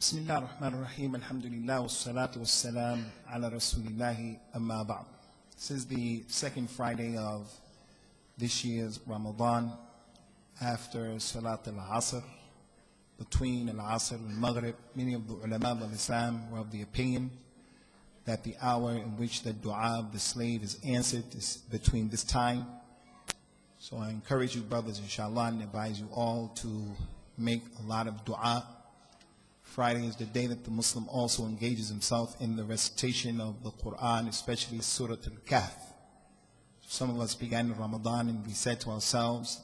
Bismillah ar-Rahman ar-Rahim, alhamdulillah, wassalatu wassalam ala rasulillahi amma ba'd. This is the second Friday of this year's Ramadan after Salat al-Asr. Between al-Asr and al-Maghrib, many of the ulama of Islam were of the opinion that the hour in which the dua of the slave is answered is between this time. So I encourage you brothers, inshallah, and advise you all to make a lot of dua. Friday is the day that the Muslim also engages himself in the recitation of the Quran, especially Surah Al-Kahf. Some of us began in Ramadan and we said to ourselves,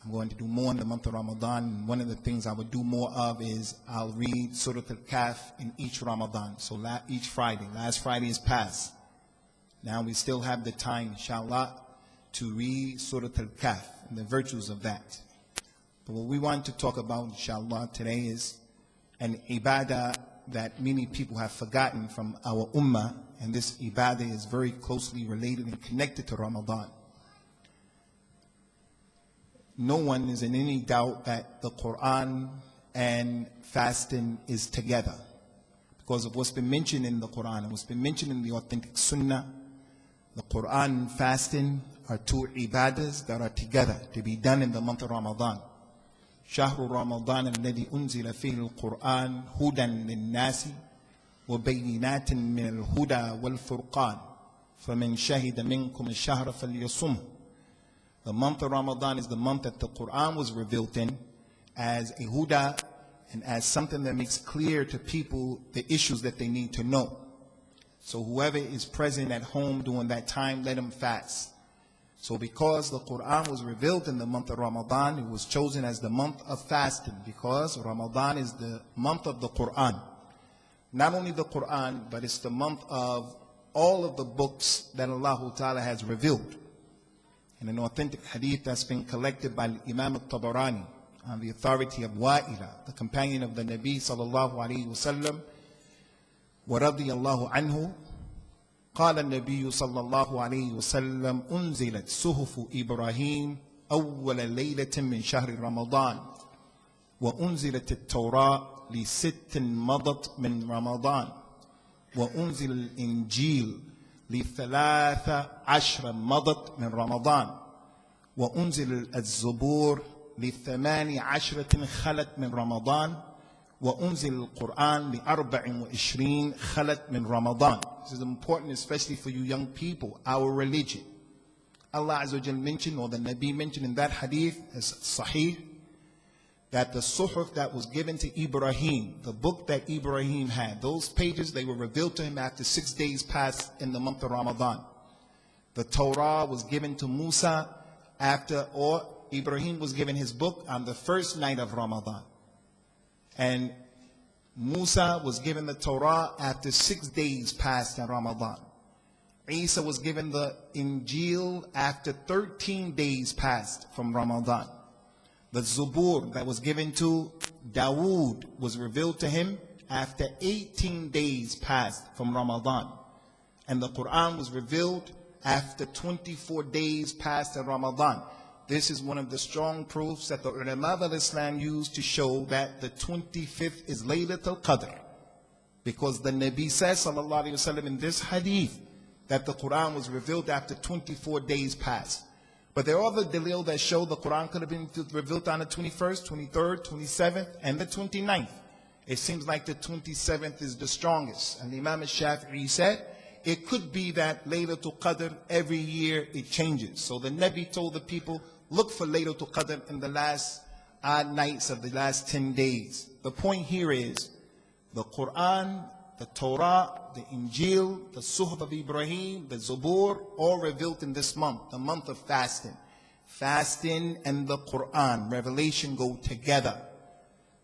I'm going to do more in the month of Ramadan, and one of the things I would do more of is I'll read Surah Al-Kahf in each Ramadan. So each Friday. Last Friday is past. Now we still have the time, inshallah, to read Surah Al-Kahf and the virtues of that. But what we want to talk about, inshallah, today is an ibadah that many people have forgotten from our ummah, and this ibadah is very closely related and connected to Ramadan. No one is in any doubt that the Quran and fasting is together because of what's been mentioned in the Quran and what's been mentioned in the authentic Sunnah. The Quran and fasting are two ibadahs that are together to be done in the month of Ramadan. شهر رمضان الذي أنزل فيه القرآن هدى للناس وبينات من الهدى والفرقان فمن شهد منكم الشهر فليصمه. The month of Ramadan is the month that the Quran was revealed in as a huda and as something that makes clear to people the issues that they need to know. So whoever is present at home during that time, let him fast. So because the Quran was revealed in the month of Ramadan, it was chosen as the month of fasting because Ramadan is the month of the Quran. Not only the Quran, but it's the month of all of the books that Allah Ta'ala has revealed. In an authentic hadith that's been collected by Imam At-Tabarani on the authority of Wa'ila, the companion of the Nabi sallallahu alayhi wa sallam, وَرَضِيَ اللَّهُ عَنْهُ, قال النبي صلى الله عليه وسلم أنزلت صحف إبراهيم أول ليلة من شهر رمضان وأنزلت التوراة ل6 مضت من رمضان وأنزل الإنجيل ل13 مضت من رمضان وأنزل الزبور ل18 خلت من رمضان وأنزل القرآن ل24 خلت من رمضان. This is important, especially for you young people, our religion. Allah Azza wa Jal mentioned, or the Nabi mentioned in that hadith as Sahih, that the suhuf that was given to Ibrahim, the book that Ibrahim had, those pages, they were revealed to him after 6 days passed in the month of Ramadan. The Torah was given to Musa after, or Ibrahim was given his book on the first night of Ramadan. And Musa was given the Torah after 6 days passed in Ramadan. Isa was given the Injil after 13 days passed from Ramadan. The Zubur that was given to Dawood was revealed to him after 18 days passed from Ramadan. And the Quran was revealed after 24 days passed in Ramadan. This is one of the strong proofs that the ulama of Islam used to show that the 25th is Laylatul Qadr. Because the Nabi says, sallallahu alayhi wa sallam, in this hadith, that the Quran was revealed after 24 days passed. But there are other dalil that show the Quran could have been revealed on the 21st, 23rd, 27th, and the 29th. It seems like the 27th is the strongest. And Imam al-Shafi'i said, it could be that Laylatul Qadr, every year it changes. So the Nabi told the people, look for Laylatul Qadr in the last odd nights of the last 10 days. The point here is the Quran, the Torah, the Injil, the Suhuf of Ibrahim, the Zabur, all revealed in this month, the month of fasting. Fasting and the Quran, revelation go together.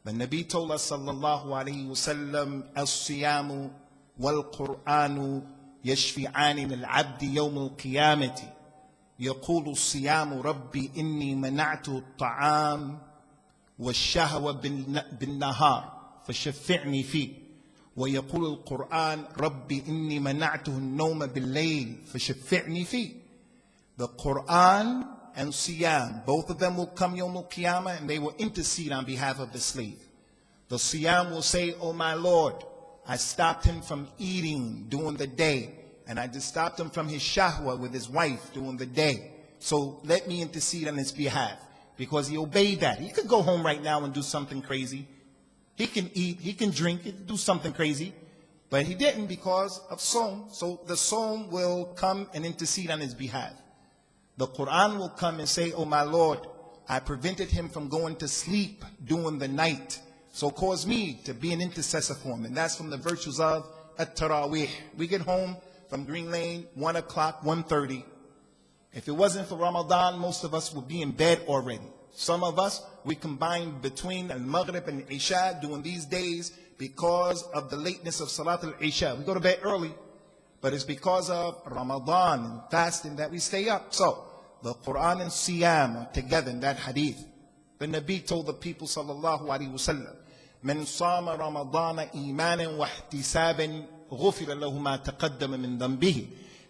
The Nabi told us, sallallahu alayhi wa sallam, as-siyamu wal-Qur'anu yashfi'ani lil-abdi yawm al-qiyamati. يقول الصيام ربي إني منعت الطعام والشهوة بالنهار فشفعني فيه ويقول القرآن ربي إني منعته النوم بالليل فشفعني فيه. The Quran and Siyam, both of them will come Yawm al-Qiyamah and they will intercede on behalf of the slave. The Siyam will say, oh my Lord, I stopped him from eating during the day, and I just stopped him from his shahwa with his wife during the day. So let me intercede on his behalf, because he obeyed that. He could go home right now and do something crazy. He can eat, he can drink, he can do something crazy. But he didn't because of Sawm. So the Sawm will come and intercede on his behalf. The Quran will come and say, oh my Lord, I prevented him from going to sleep during the night. So cause me to be an intercessor for him. And that's from the virtues of At-Thahabi. We get home from Green Lane, 1 o'clock, 1:30. If it wasn't for Ramadan, most of us would be in bed already. Some of us, we combine between Al-Maghrib and Isha during these days because of the lateness of Salat al-Isha. We go to bed early, but it's because of Ramadan and fasting that we stay up. So, the Quran and Siyam are together in that hadith. The Nabi told the people, sallallahu alaihi wasallam, "Man sama Ramadana imanan wa ihtisaban, ghufira lahu ma taqaddama min dhanbihi."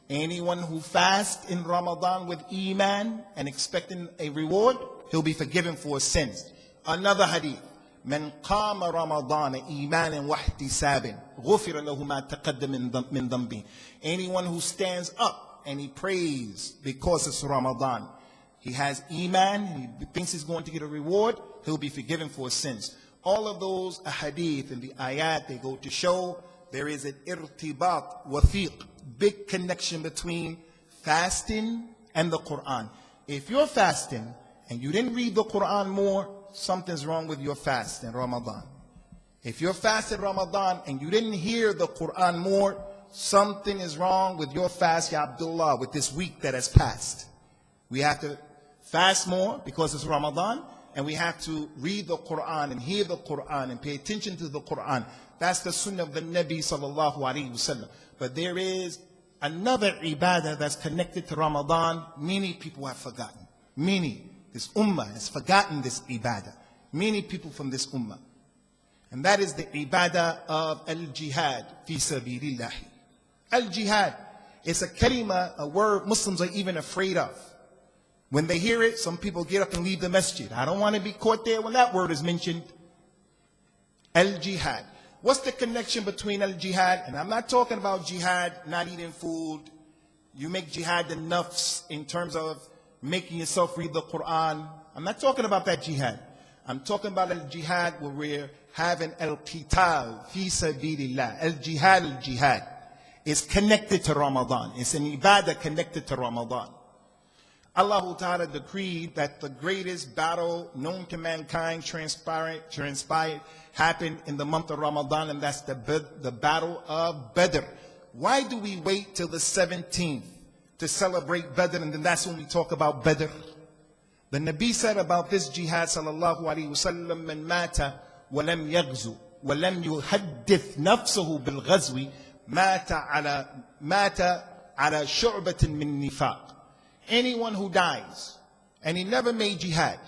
Anyone who fasts in Ramadan with iman and expecting a reward, he'll be forgiven for his sins. Another hadith, "Man qama Ramadana imanan wa ihtisaban, ghufira lahu ma taqaddama min dhanbihi." Anyone who stands up and he prays because it's Ramadan, he has iman, he thinks he's going to get a reward, he'll be forgiven for his sins. All of those hadith and the ayat, they go to show there is an irtibat, wathiq, big connection between fasting and the Quran. If you're fasting and you didn't read the Quran more, something's wrong with your fast in Ramadan. If you're fasting Ramadan and you didn't hear the Quran more, something is wrong with your fast, Ya Abdullah, with this week that has passed. We have to fast more because it's Ramadan, and we have to read the Quran and hear the Quran and pay attention to the Quran. That's the sunnah of the Nabi sallallahu alaihi wasallam. But there is another ibadah that's connected to Ramadan. Many people have forgotten. This ummah has forgotten this ibadah. Many people from this ummah. And that is the ibadah of al-jihad fi sabilillah. Al-jihad is a kalima, a word Muslims are even afraid of. When they hear it, some people get up and leave the masjid. I don't want to be caught there when that word is mentioned. Al-jihad. What's the connection between al-jihad? And I'm not talking about jihad, not eating food. You make jihad the nafs in terms of making yourself read the Quran. I'm not talking about that jihad. I'm talking about al-jihad where we're having al-qital fi sabilillah. Al-jihad is connected to Ramadan. It's an ibadah connected to Ramadan. Allah Ta'ala decreed that the greatest battle known to mankind transpired happened in the month of Ramadan, and that's the battle of Badr. Why do we wait till the 17th to celebrate Badr, and then that's when we talk about Badr? The Nabi said about this jihad, sallallahu alaihi wasallam, "Man mata wa lam yaghzu wa lam yuhaddith nafsuhu bil ghazwi mata ala shu'batin min nifaq." Anyone who dies and he never made jihad,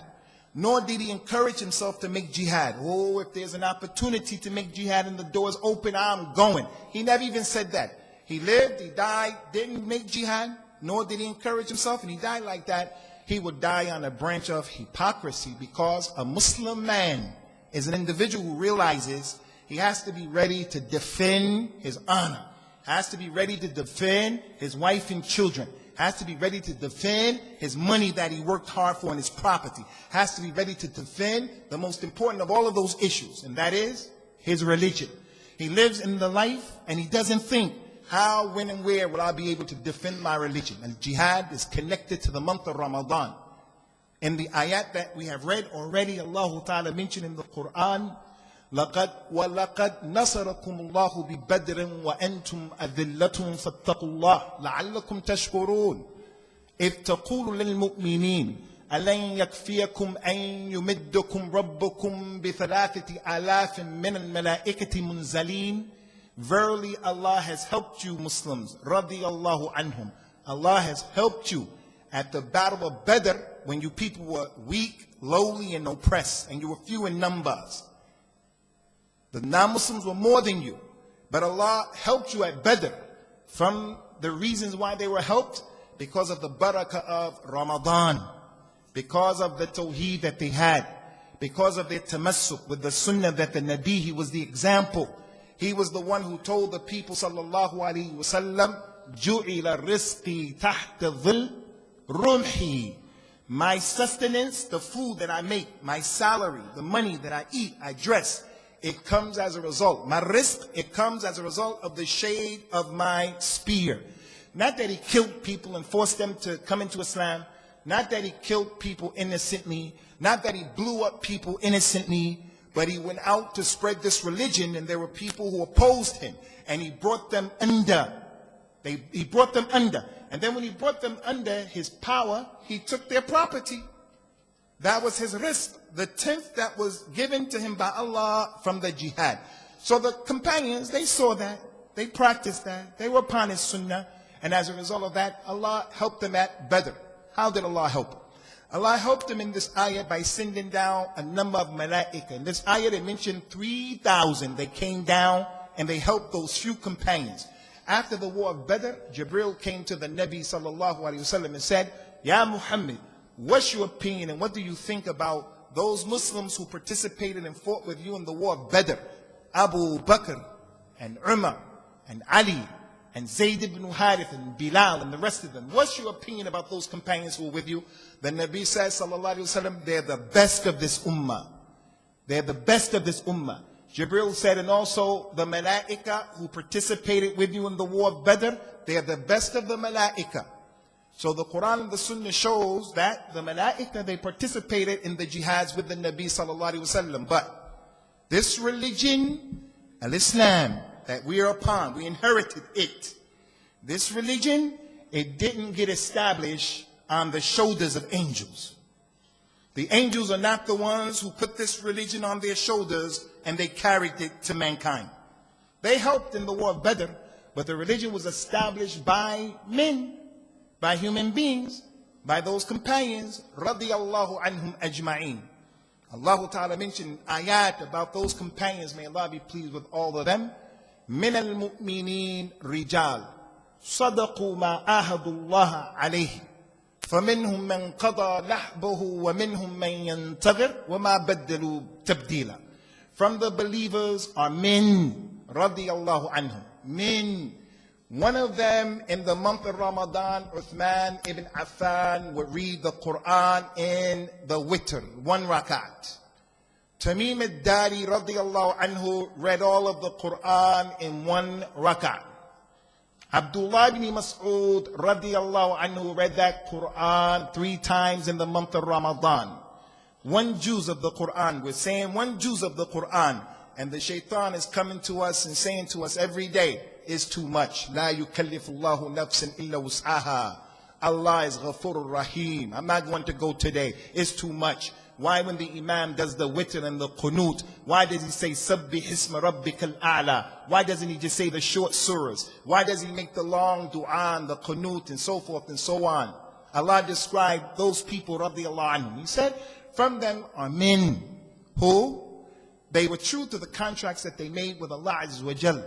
nor did he encourage himself to make jihad. Oh, if there's an opportunity to make jihad and the door's open, I'm going. He never even said that. He lived, he died, didn't make jihad, nor did he encourage himself, and he died like that. He would die on a branch of hypocrisy, because a Muslim man is an individual who realizes he has to be ready to defend his honor, has to be ready to defend his wife and children, has to be ready to defend his money that he worked hard for and his property, has to be ready to defend the most important of all of those issues, and that is his religion. He lives in the life and he doesn't think, how, when, and where will I be able to defend my religion? And jihad is connected to the month of Ramadan. In the ayat that we have read already, Allah Ta'ala mentioned in the Quran, وَلَقَدْ نَصَرَكُمُ اللَّهُ بِبَدْرٍ وَأَنْتُمْ أَذِلَّةٌ فَاتَّقُوا اللَّهَ لَعَلَّكُمْ تَشْكُرُونَ إِذْ تَقُولُ لِلْمُؤْمِنِينَ أَلَنْ يَكْفِيَكُمْ أَنْ يُمِدَّكُمْ رَبُّكُمْ بِثَلَاثَةِ آلَافٍ مِّنَ الْمَلَائِكَةِ مُنْزَلِينَ. Verily Allah has helped you, Muslims, radiyallahu anhum. Allah has helped you at the battle of Badr when you people were weak, lowly, and oppressed, and you were few in numbers. The non-Muslims were more than you, but Allah helped you at Badr. From the reasons why they were helped, because of the barakah of Ramadan, because of the tawheed that they had, because of their tamassuk with the sunnah that the Nabi, he was the example. He was the one who told the people sallallahu alaihi wasallam, "Ju'ila rizqi tahta dhil rumhi." My sustenance, the food that I make, my salary, the money that I eat, I dress, it comes as a result. My rizq, it comes as a result of the shade of my spear. Not that he killed people and forced them to come into Islam. Not that he killed people innocently. Not that he blew up people innocently. But he went out to spread this religion, and there were people who opposed him. And he brought them under. He brought them under. And then when he brought them under his power, he took their property. That was his risk, the 10th that was given to him by Allah from the jihad. So the companions, they saw that. They practiced that. They were upon his sunnah. And as a result of that, Allah helped them at Badr. How did Allah help them? Allah helped them in this ayah by sending down a number of malaika. In this ayah, they mentioned 3,000. They came down and they helped those few companions. After the war of Badr, Jibril came to the Nabi sallallahu alaihi wasallam and said, "Ya Muhammad, what's your opinion and what do you think about those Muslims who participated and fought with you in the war of Badr? Abu Bakr and Umar and Ali and Zayd ibn Harith and Bilal and the rest of them. What's your opinion about those companions who were with you?" The Nabi says, sallallahu alaihi wasallam, "They're the best of this ummah. They're the best of this ummah." Jibril said, "And also the malaika who participated with you in the war of Badr, they are the best of the malaika." So the Quran and the Sunnah shows that the malaika, they participated in the jihads with the Nabi sallallahu alaihi wasallam. But this religion, al-Islam, that we are upon, we inherited it. This religion, it didn't get established on the shoulders of angels. The angels are not the ones who put this religion on their shoulders and they carried it to mankind. They helped in the war of Badr, but the religion was established by men, by human beings, by those companions, radiyallahu anhum ajma'een. Allah Ta'ala mentioned ayat about those companions, may Allah be pleased with all of them. مِنَ الْمُؤْمِنِينَ رِجَالٌ صَدَقُوا مَا آهَدُوا اللَّهَ عَلَيْهِ فَمِنْهُمْ مَنْ قَضَى نَحْبَهُ وَمِنْهُمْ مَنْ يَنْتَظِرُ وَمَا بَدَّلُوا تَبْدِيلًا. From the believers are men, radiyallahu anhum, men. One of them in the month of Ramadan, Uthman ibn Affan would read the Quran in the witr, 1 rakat. Tamim al-Dari radiyallahu anhu read all of the Quran in 1 rakat. Abdullah ibn Mas'ud radiyallahu anhu read that Quran 3 times in the month of Ramadan. 1 juz of the Quran. We're saying 1 juz of the Quran. And the shaitan is coming to us and saying to us every day, "It's too much. La yukallifullahu nafsan illa wus'aha." Allah is Ghafurur Rahim. I'm not going to go today. It's too much. Why when the Imam does the witr and the qunut, why does he say Sabbih isma rabbikal a'la? Why doesn't he just say the short surahs? Why does he make the long dua and the qunut and so forth and so on? Allah described those people radiyallahu anhum. He said, from them are men who they were true to the contracts that they made with Allah Azza wa Jal.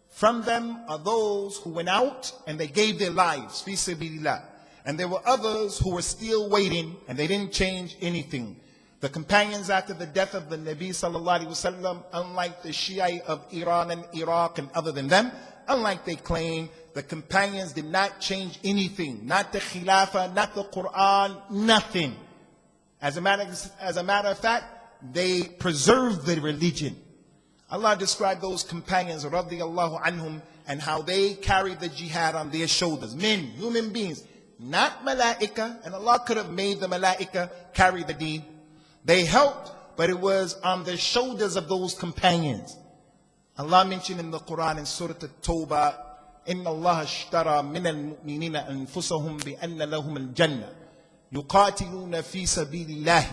From them are those who went out and they gave their lives, fi sabilillah. And there were others who were still waiting and they didn't change anything. The companions after the death of the Nabi sallallahu alaihi wasallam, unlike the Shia of Iran and Iraq and other than them, unlike they claim, the companions did not change anything. Not the Khilafah, not the Quran, nothing. As a matter of fact, they preserved the religion. Allah described those companions, radiyallahu anhum, and how they carried the jihad on their shoulders. Men, human beings, not malaika, and Allah could have made the malaika carry the deen. They helped, but it was on the shoulders of those companions. Allah mentioned in the Quran in Surah At-Tawbah, إِنَّ اللَّهَ اشْتَرَى مِنَ الْمُؤْمِنِينَ أَنفُسَهُمْ بِأَنَّ لَهُمُ الْجَنَّةِ يُقَاتِلُونَ فِي سَبِيلِ اللَّهِ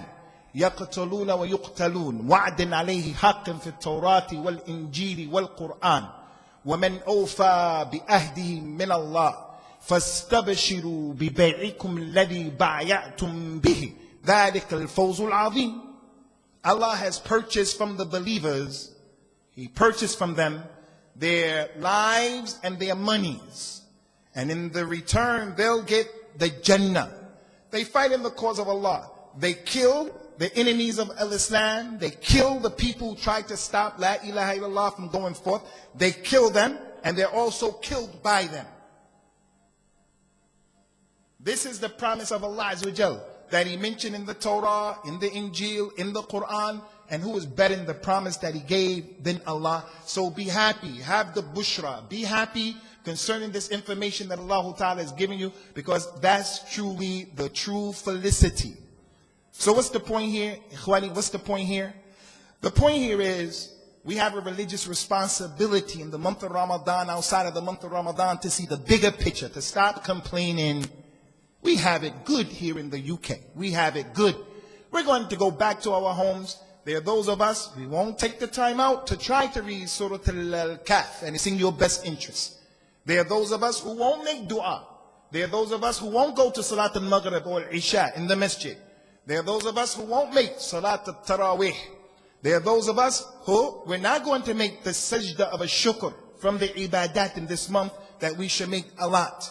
يقتلون ويقتلون وعدا عليه حق في التوراة والإنجيل والقرآن ومن أوفى بأهده من الله فاستبشروا ببيعكم الذي بايعتم به ذلك الفوز العظيم. Allah has purchased from the believers, He purchased from them their lives and their monies, and in the return they'll get the Jannah. They fight in the cause of Allah. They kill the enemies of Islam. They kill the people who try to stop La ilaha illallah from going forth. They kill them, and they're also killed by them. This is the promise of Allah Azza wa Jal that He mentioned in the Torah, in the Injil, in the Quran. And who is better than the promise that He gave than Allah? So be happy, have the bushra, be happy concerning this information that Allah Ta'ala is giving you, because that's truly the true felicity. So what's the point here? Ikhwani, what's the point here? The point here is we have a religious responsibility in the month of Ramadan, outside of the month of Ramadan, to see the bigger picture, to stop complaining. We have it good here in the UK. We have it good. We're going to go back to our homes. There are those of us, we won't take the time out to try to read Surah Al-Kahf, and it's in your best interest. There are those of us who won't make dua. There are those of us who won't go to Salat al-Maghrib or Isha in the Masjid. There are those of us who won't make Salat al-Tarawih. There are those of us who, we're not going to make the sajda of a shukr from the ibadat in this month that we should make a lot.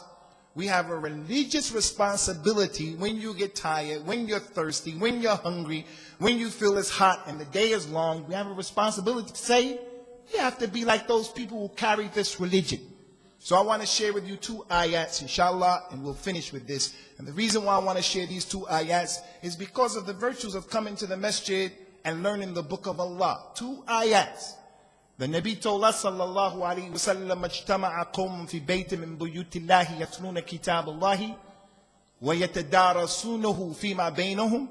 We have a religious responsibility when you get tired, when you're thirsty, when you're hungry, when you feel it's hot and the day is long. We have a responsibility to say, you have to be like those people who carry this religion. So I want to share with you 2 ayats, inshallah, and we'll finish with this. And the reason why I want to share these 2 ayats is because of the virtues of coming to the masjid and learning the book of Allah. 2 ayats. The Nabi told us, sallallahu alayhi wa sallam, اجتمع قوم في بيت من بيوت الله يتلون كتاب الله ويتدارسونه فيما بينهم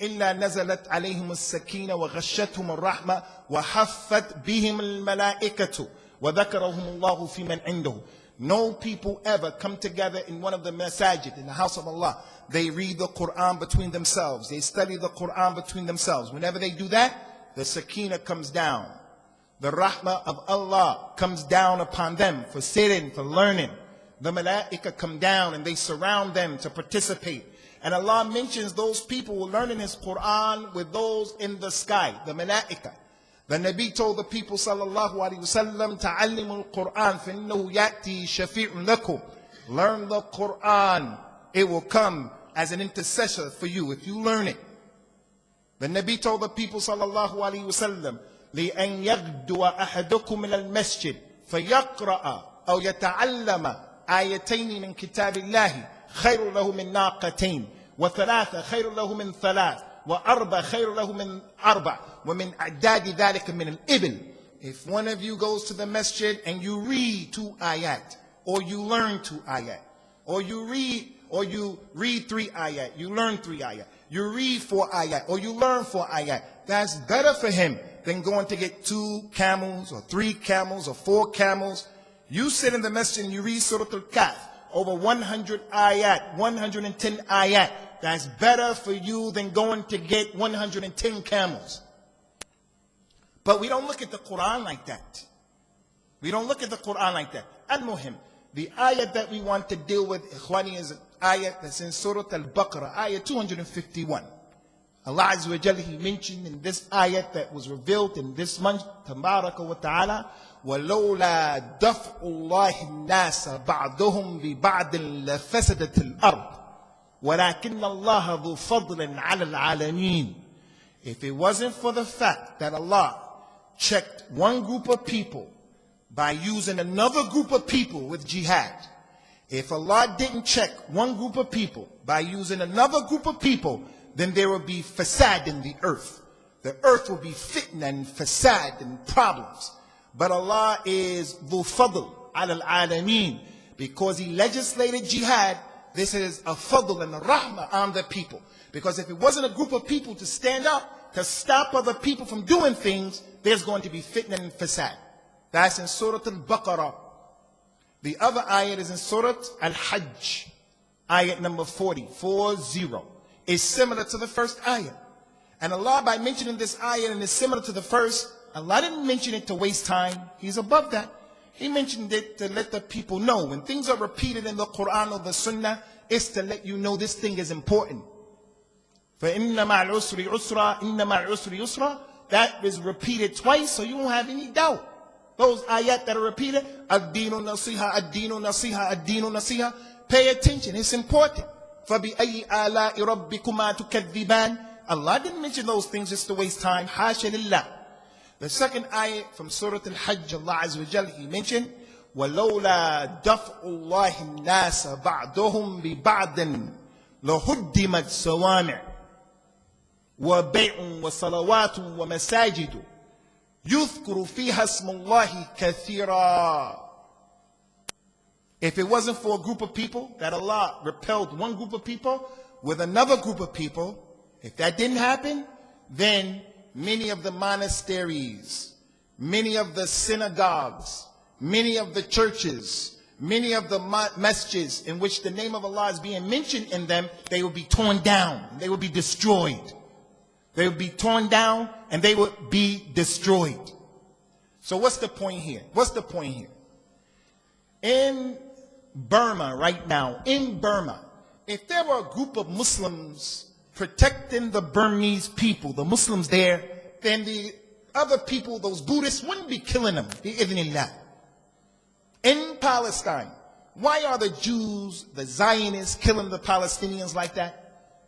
إلا نزلت عليهم السكينة وغشتهم الرحمة وحفت بهم الملائكة وذكرهم الله في من عنده. No people ever come together in one of the masajid, in the house of Allah. They read the Quran between themselves. They study the Quran between themselves. Whenever they do that, the sakina comes down. The rahmah of Allah comes down upon them for sitting, for learning. The malaika come down and they surround them to participate. And Allah mentions those people who are learning His Quran with those in the sky, the malaika. The Nabi told the people, sallallahu alaihi wasallam, ta'allimu al-Quran فَإِنَّهُ يَأْتِي شَفِيعٌ لَكُمْ. Learn the Quran. It will come as an intercessor for you if you learn it. The Nabi told the people, sallallahu alaihi wasallam, لأن يغدو أحدكم إلى المسجد فيقرأ أو يتعلم آيتين من كتاب الله خير له من ناقتين وثلاثة خير له من ثلاث وأربع خير له من أربع ومن أعداد ذلك من الإبل. If one of you goes to the masjid and you read 2 ayat, or you learn 2 ayat, or you read 3 ayat, you learn 3 ayat, you read 4 ayat, or you learn 4 ayat, that's better for him than going to get 2 camels or 3 camels or 4 camels. You sit in the masjid and you read Surah Al-Kahf, over 100 ayat, 110 ayat. That's better for you than going to get 110 camels. But we don't look at the Quran like that. We don't look at the Quran like that. Al-Muhim, the ayat that we want to deal with, Ikhwani, is an ayat that's in Surah Al-Baqarah, ayat 251. Allah Azza wa Jalla, He mentioned in this ayat that was revealed in this month, Tabaraka wa Ta'ala, وَلَوْلَا دَفْعُ اللَّهِ النَّاسَ بَعْضُهُمْ بِبَعْضٍ لَفَسَدَتِ الْأَرْضِ وَلَكِنَّ اللَّهَ ذُو فَضْلٍ عَلَى الْعَالَمِينَ. If it wasn't for the fact that Allah checked one group of people by using another group of people with jihad, if Allah didn't check one group of people by using another group of people, then there will be fasad in the earth. The earth will be fitna and fasad and problems. But Allah is dhu fadl ala al-alameen, because He legislated jihad. This is a fadl and a rahmah on the people. Because if it wasn't a group of people to stand up to stop other people from doing things, there's going to be fitna and fasad. That's in Surah Al-Baqarah. The other ayat is in Surah Al-Hajj, ayat number 40. Is similar to the first ayat. And Allah, by mentioning this ayat and is similar to the first, Allah didn't mention it to waste time. He's above that. He mentioned it to let the people know. When things are repeated in the Quran or the Sunnah, it's to let you know this thing is important. فَإِنَّ مَعَ الْعُسْرِ يُسْرًا إِنَّ مَعَ الْعُسْرِ يُسْرًا. That is repeated twice, so you won't have any doubt. Those ayat that are repeated, ad-dinu nasiha, ad-dinu nasiha, ad-dinu nasiha. Pay attention, it's important. فَبِأَيِّ آلَاءِ رَبِّكُمَا تُكَذِّبَانِ. Allah didn't mention those things just to waste time. Hasha lillah. The second ayah from Surah Al-Hajj, Allah Azza wa Jal, He mentioned, وَلَوْلَا دَفْعُ اللَّهِ النَّاسَ بَعْضُهُمْ بِبَعْضٍ لَهُدِّمَتْ صَوَامِعُ وَبَيْعٌ وَصَلَوَاتٌ وَمَسَاجِدُ يُذْكُرُ فِيهَا اسْمُ اللَّهِ كَثِيرًا. If it wasn't for a group of people, that Allah repelled one group of people with another group of people, if that didn't happen, then many of the monasteries, many of the synagogues, many of the churches, many of the masjids in which the name of Allah is being mentioned in them, they would be torn down, they would be destroyed. They would be torn down and they would be destroyed. So what's the point here? What's the point here? In Burma right now, in Burma, if there were a group of Muslims protecting the Burmese people, the Muslims there, then the other people, those Buddhists, wouldn't be killing them, bi'idhnillah. In Palestine, why are the Jews, the Zionists, killing the Palestinians like that?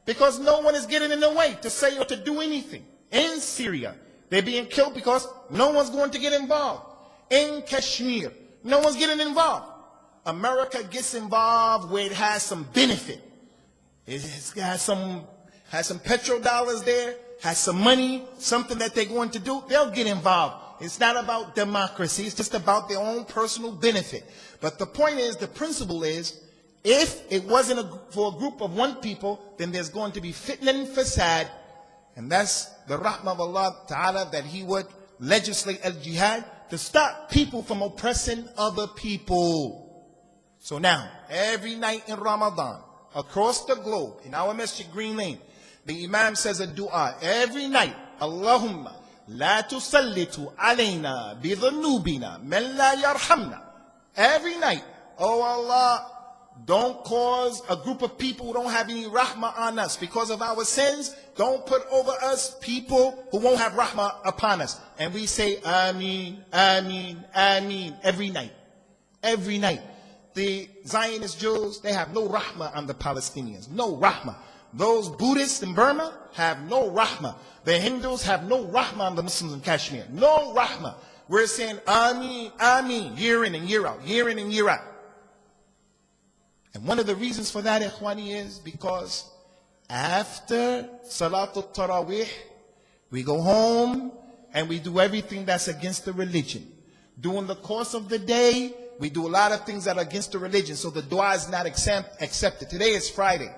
Because no one is getting in the way to say or to do anything. In Syria, they're being killed because no one's going to get involved. In Kashmir, no one's getting involved. America gets involved where it has some benefit. It has some petrodollars there, has some money, something that they're going to do, they'll get involved. It's not about democracy, it's just about their own personal benefit. But the point is, the principle is, if it wasn't for a group of one people, then there's going to be fitna and fasad. And that's the rahmah of Allah Ta'ala, that He would legislate al-jihad to stop people from oppressing other people. So now, every night in Ramadan, across the globe, in our Masjid Green Lane, the Imam says a dua every night. Allahumma la tusallitu alayna bidhunubina man la yarhamna. Every night, oh Allah, don't cause a group of people who don't have any rahmah on us because of our sins. Don't put over us people who won't have rahmah upon us. And we say Ameen, Ameen, Ameen every night. Every night. The Zionist Jews, they have no rahmah on the Palestinians. No rahmah. Those Buddhists in Burma have no rahmah. The Hindus have no rahmah on the Muslims in Kashmir. No rahmah. We're saying Ameen, Ameen, year in and year out, year in and year out. And one of the reasons for that, Ikhwani, is because after Salatul Taraweeh, we go home and we do everything that's against the religion. During the course of the day, we do a lot of things that are against the religion, so the dua is not accepted. Today is Friday.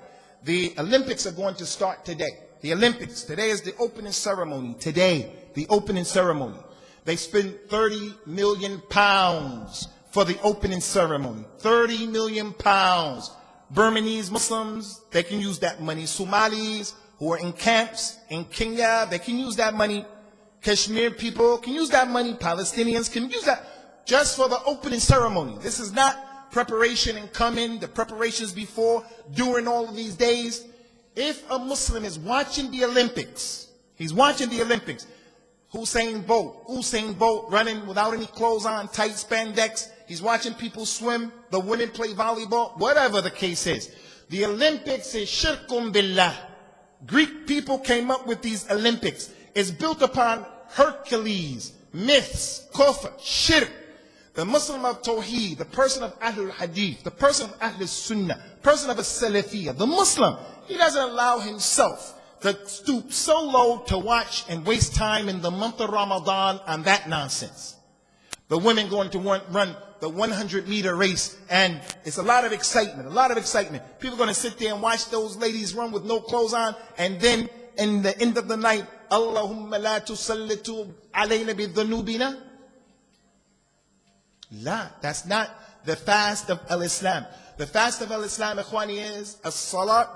The Olympics are going to start today. The Olympics. Today is the opening ceremony. Today, the opening ceremony. They spent 30 million pounds for the opening ceremony. 30 million pounds. Burmese Muslims, they can use that money. Somalis who are in camps in Kenya, they can use that money. Kashmir people can use that money. Palestinians can use that just for the opening ceremony. This is not preparation and coming, the preparations before, during all of these days. If a Muslim is watching the Olympics, he's watching the Olympics, Usain Bolt running without any clothes on, tight spandex, he's watching people swim, the women play volleyball, whatever the case is. The Olympics is shirkum billah. Greek people came up with these Olympics. It's built upon Hercules, myths, kufr, shirk. The Muslim of Tawheed, the person of Ahlul Hadith, the person of Ahlul Sunnah, person of a Salafiyah, the Muslim, he doesn't allow himself to stoop so low to watch and waste time in the month of Ramadan on that nonsense. The women going to run the 100-meter race, and it's a lot of excitement, a lot of excitement. People are going to sit there and watch those ladies run with no clothes on, and then in the end of the night, Allahumma la tusallitu alayna bidhunubina. La, that's not the fast of al-Islam. The fast of al-Islam, Ikhwani, is as-salat.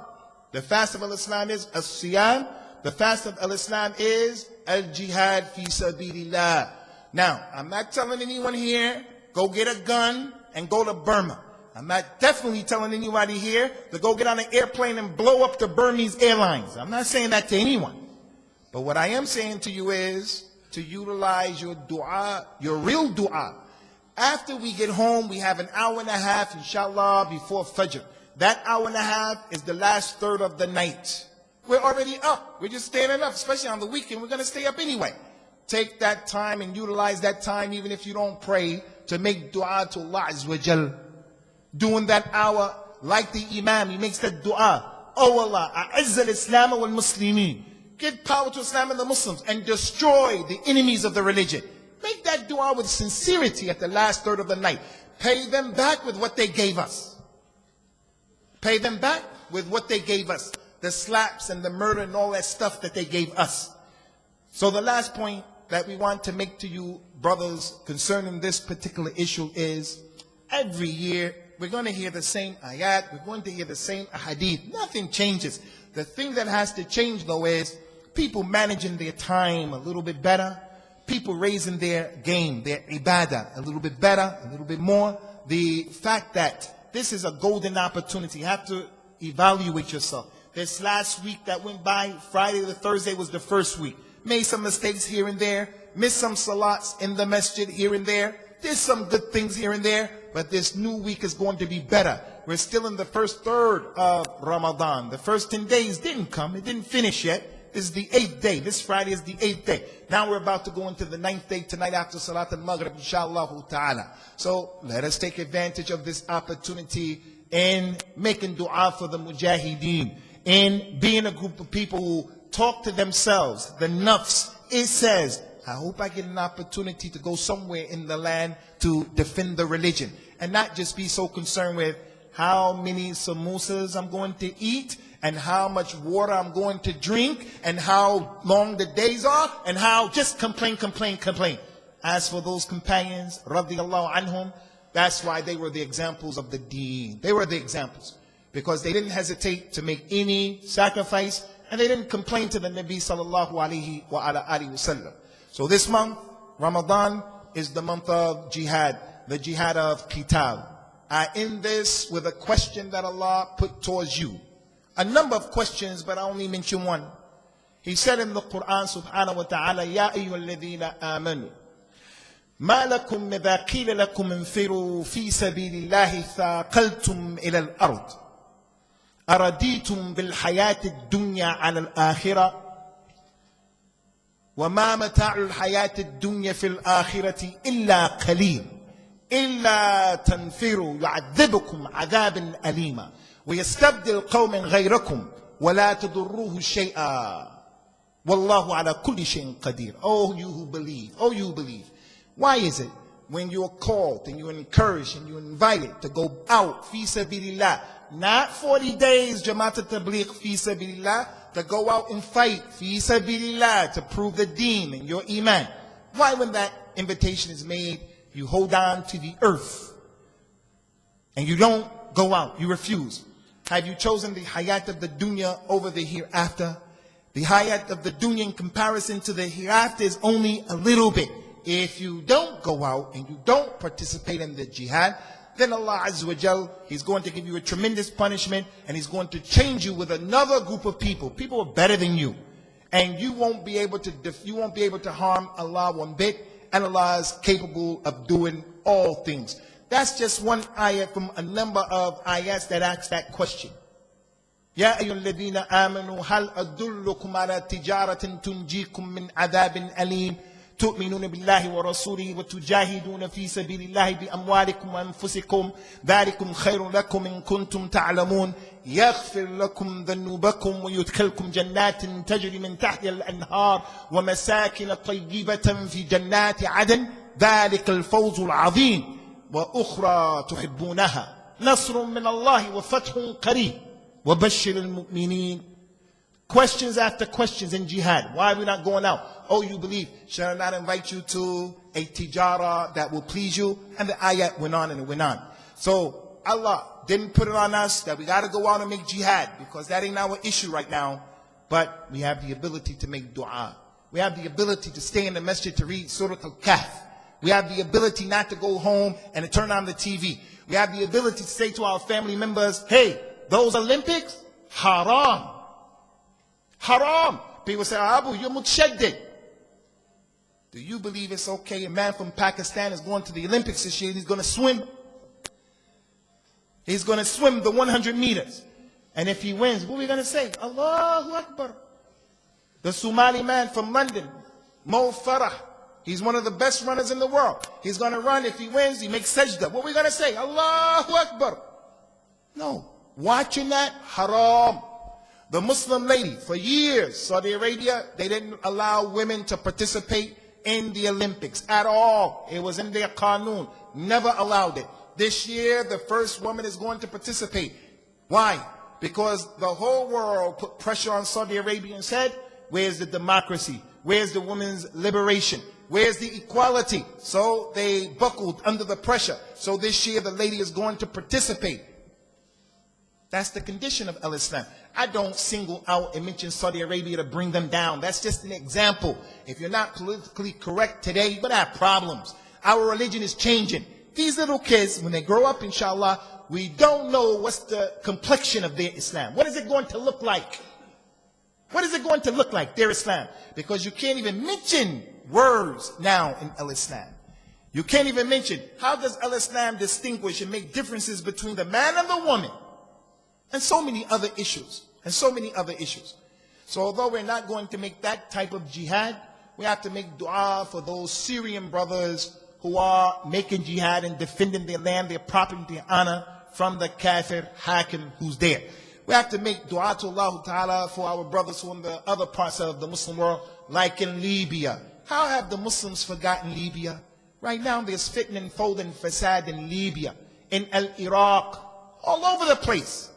The fast of al-Islam is as-siyam. The fast of al-Islam is al-jihad fi sabilillah. Now, I'm not telling anyone here, go get a gun and go to Burma. I'm not definitely telling anybody here to go get on an airplane and blow up the Burmese airlines. I'm not saying that to anyone. But what I am saying to you is to utilize your dua, your real dua. After we get home, we have an hour and a half, inshallah, before Fajr. That hour and a half is the last third of the night. We're already up. We're just staying up, especially on the weekend. We're going to stay up anyway. Take that time and utilize that time, even if you don't pray, to make dua to Allah Azza wa Jal. During that hour, like the Imam, he makes that dua. Oh Allah, a'izz al-Islam wal-Muslimin. Give power to Islam and the Muslims and destroy the enemies of the religion. Make that dua with sincerity at the last third of the night. Pay them back with what they gave us. Pay them back with what they gave us. The slaps and the murder and all that stuff that they gave us. So the last point that we want to make to you, brothers, concerning this particular issue is, every year we're going to hear the same ayat, we're going to hear the same hadith. Nothing changes. The thing that has to change, though, is people managing their time a little bit better, people raising their game, their ibadah a little bit better, a little bit more. The fact that this is a golden opportunity. You have to evaluate yourself. This last week that went by, Friday to Thursday was the first week. Made some mistakes here and there, missed some salats in the masjid here and there, did some good things here and there, but this new week is going to be better. We're still in the first third of Ramadan. The first 10 days didn't come, it didn't finish yet. This is the 8th day. This Friday is the 8th day. Now we're about to go into the 9th day tonight after Salat al-Maghrib, inshallah ta'ala. So let us take advantage of this opportunity in making dua for the mujahideen, in being a group of people who talk to themselves, the nafs. It says, I hope I get an opportunity to go somewhere in the land to defend the religion, and not just be so concerned with how many samosas I'm going to eat, and how much water I'm going to drink, and how long the days are, and how just complain. As for those companions, radiyallahu anhum, that's why they were the examples of the deen. They were the examples, because they didn't hesitate to make any sacrifice, and they didn't complain to the Nabi sallallahu alayhi wa sallam. So this month, Ramadan, is the month of jihad, the jihad of qital. I end this with a question that Allah put towards you. A number of questions, but I only mention one. He said in the Quran subhanahu wa ta'ala, Ya ayyuhalladhina amanu, ma lakum idha qila lakum infiru fi sabilillahi thaqaltum ila al-ard. أرضيتم بالحياة الدنيا على الآخرة وما متاع الحياة الدنيا في الآخرة إلا قليل إلا تنفروا يعذبكم عذابا أليما ويستبدل قوم غيركم ولا تضروه شيئا والله على كل شيء قدير. Oh you who believe, why is it when you're called and you're encouraged and you're invited to go out fi sabilillah, not 40 days Jamaat al-Tabligh fi sabilillah, to go out and fight fi sabilillah to prove the deen and your iman, why when that invitation is made you hold on to the earth and you don't go out, you refuse? Have you chosen the hayat of the dunya over the hereafter? The hayat of the dunya in comparison to the hereafter is only a little bit. If you don't go out and you don't participate in the jihad, then Allah Azza wa Jal, He's going to give you a tremendous punishment, and He's going to change you with another group of people. People are better than you, and you won't be able to harm Allah one bit, and Allah is capable of doing all things. That's just one ayat from a number of ayats that ask that question. Ya ayyuhalladhina amanu hal adullukum ala tijaratin tunjikum min adhabin alim تؤمنون بالله ورسوله وتجاهدون في سبيل الله بأموالكم وأنفسكم ذلكم خير لكم إن كنتم تعلمون يغفر لكم ذنوبكم ويدخلكم جنات تجري من تحتها الأنهار ومساكن طيبة في جنات عدن ذلك الفوز العظيم وأخرى تحبونها نصر من الله وفتح قريب وبشر المؤمنين. Questions after questions in jihad. Why are we not going out? Oh, you believe. Shall I not invite you to a tijara that will please you? And the ayat went on and it went on. So Allah didn't put it on us that we got to go out and make jihad, because that ain't our issue right now. But we have the ability to make dua. We have the ability to stay in the masjid to read Surah Al-Kahf. We have the ability not to go home and to turn on the TV. We have the ability to say to our family members, hey, those Olympics, haram. Haram. People say, Abu, you're mutshaddid. Do you believe it's okay? A man from Pakistan is going to the Olympics this year. He's going to swim. He's going to swim the 100 meters. And if he wins, what are we going to say? Allahu Akbar. The Somali man from London, Mo Farah, he's one of the best runners in the world. He's going to run. If he wins, he makes sajda. What are we going to say? Allahu Akbar. No. Watching that, haram. The Muslim lady, for years, Saudi Arabia, they didn't allow women to participate in the Olympics at all. It was in their qanun. Never allowed it. This year, the first woman is going to participate. Why? Because the whole world put pressure on Saudi Arabia and said, where's the democracy? Where's the women's liberation? Where's the equality? So they buckled under the pressure. So this year, the lady is going to participate. That's the condition of Al-Islam. I don't single out and mention Saudi Arabia to bring them down. That's just an example. If you're not politically correct today, you're going to have problems. Our religion is changing. These little kids, when they grow up, inshallah, we don't know what's the complexion of their Islam. What is it going to look like? What is it going to look like, their Islam? Because you can't even mention words now in Al-Islam. You can't even mention, how does Al-Islam distinguish and make differences between the man and the woman? And so many other issues. So although we're not going to make that type of jihad, we have to make dua for those Syrian brothers who are making jihad and defending their land, their property, their honor from the kafir hakim who's there. We have to make dua to Allah Ta'ala for our brothers who are in the other parts of the Muslim world, like in Libya. How have the Muslims forgotten Libya? Right now there's fitna and fawd and fasad in Libya, in Iraq, all over the place.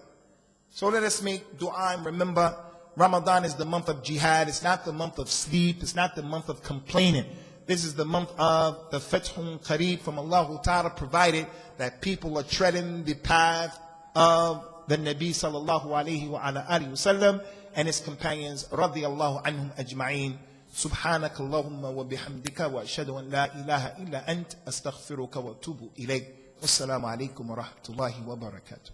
So let us make dua and remember, Ramadan is the month of jihad. It's not the month of sleep. It's not the month of complaining. This is the month of the Fathun Qareeb from Allah Ta'ala, provided that people are treading the path of the Nabi sallallahu alayhi wa ala alihi wasallam and his companions radiyallahu anhum ajma'een. Subhanaka Allahumma wa bihamdika wa ashhadu an la ilaha illa ant astaghfiruka wa atubu ilayk. Wassalamu alaykum wa rahmatullahi wa barakatuh.